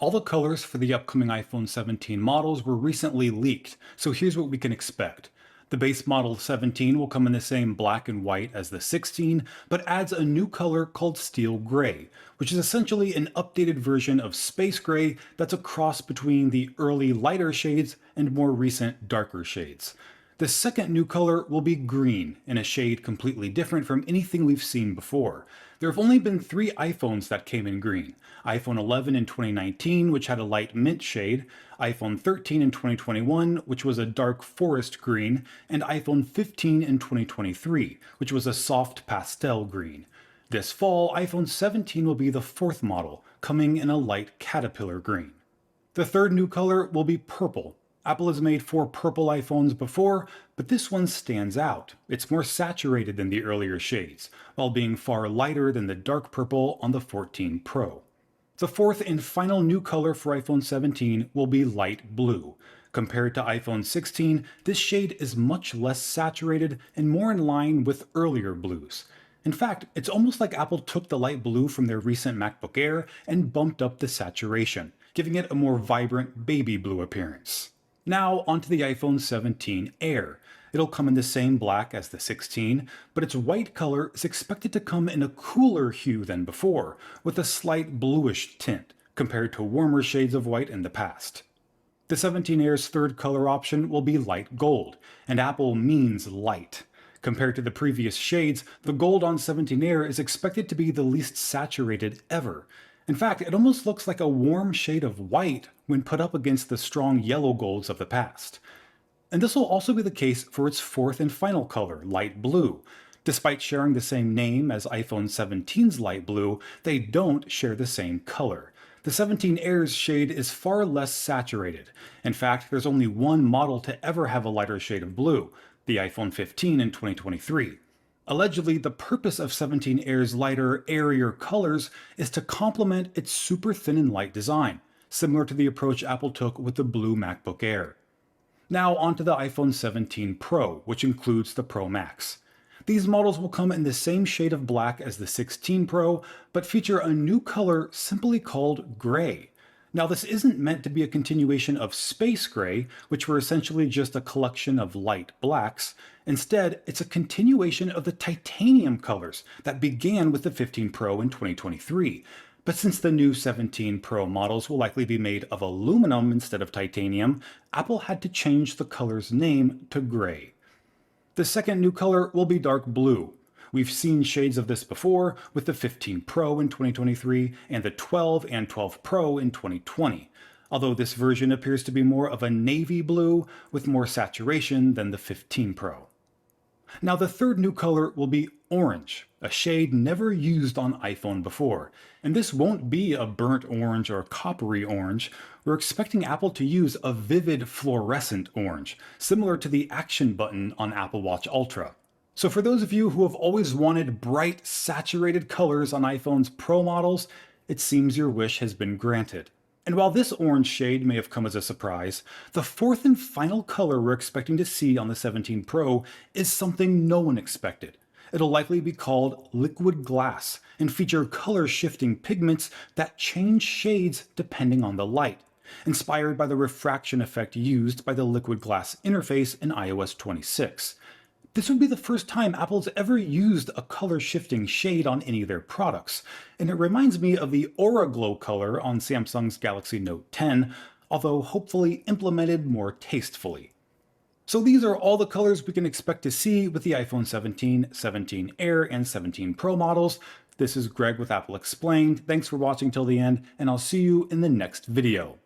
All the colors for the upcoming iPhone 17 models were recently leaked, so here's what we can expect. The base model 17 will come in the same black and white as the 16, but adds a new color called steel gray, which is essentially an updated version of space gray that's a cross between the early lighter shades and more recent darker shades. The second new color will be green, in a shade completely different from anything we've seen before. There have only been 3 iPhones that came in green: iPhone 11 in 2019, which had a light mint shade, iPhone 13 in 2021, which was a dark forest green, and iPhone 15 in 2023, which was a soft pastel green. This fall, iPhone 17 will be the fourth model, coming in a light caterpillar green. The third new color will be purple. Apple has made 4 purple iPhones before, but this one stands out. It's more saturated than the earlier shades, while being far lighter than the dark purple on the 14 Pro. The fourth and final new color for iPhone 17 will be light blue. Compared to iPhone 16, this shade is much less saturated and more in line with earlier blues. In fact, it's almost like Apple took the light blue from their recent MacBook Air and bumped up the saturation, giving it a more vibrant baby blue appearance. Now onto the iPhone 17 Air. It'll come in the same black as the 16, but its white color is expected to come in a cooler hue than before, with a slight bluish tint, compared to warmer shades of white in the past. The 17 Air's third color option will be light gold, and Apple means light. Compared to the previous shades, the gold on 17 Air is expected to be the least saturated ever. In fact, it almost looks like a warm shade of white when put up against the strong yellow golds of the past. And this will also be the case for its fourth and final color, light blue. Despite sharing the same name as iPhone 17's light blue, they don't share the same color. The 17 Air's shade is far less saturated. In fact, there's only one model to ever have a lighter shade of blue, the iPhone 15 in 2023. Allegedly, the purpose of 17 Air's lighter, airier colors is to complement its super thin and light design, similar to the approach Apple took with the blue MacBook Air. Now onto the iPhone 17 Pro, which includes the Pro Max. These models will come in the same shade of black as the 16 Pro, but feature a new color simply called gray. Now, this isn't meant to be a continuation of space gray, which were essentially just a collection of light blacks. Instead, it's a continuation of the titanium colors that began with the 15 Pro in 2023. But since the new 17 Pro models will likely be made of aluminum instead of titanium, Apple had to change the color's name to gray. The second new color will be dark blue. We've seen shades of this before with the 15 Pro in 2023 and the 12 and 12 Pro in 2020, although this version appears to be more of a navy blue with more saturation than the 15 Pro. Now the third new color will be orange, a shade never used on iPhone before. And this won't be a burnt orange or coppery orange. We're expecting Apple to use a vivid fluorescent orange, similar to the action button on Apple Watch Ultra. So for those of you who have always wanted bright, saturated colors on iPhone's Pro models, it seems your wish has been granted. And while this orange shade may have come as a surprise, the fourth and final color we're expecting to see on the 17 Pro is something no one expected. It'll likely be called liquid glass and feature color-shifting pigments that change shades depending on the light, inspired by the refraction effect used by the liquid glass interface in iOS 26. This would be the first time Apple's ever used a color-shifting shade on any of their products, and it reminds me of the Aura Glow color on Samsung's Galaxy Note 10, although hopefully implemented more tastefully. So these are all the colors we can expect to see with the iPhone 17, 17 Air, and 17 Pro models. This is Greg with Apple Explained. Thanks for watching till the end, and I'll see you in the next video.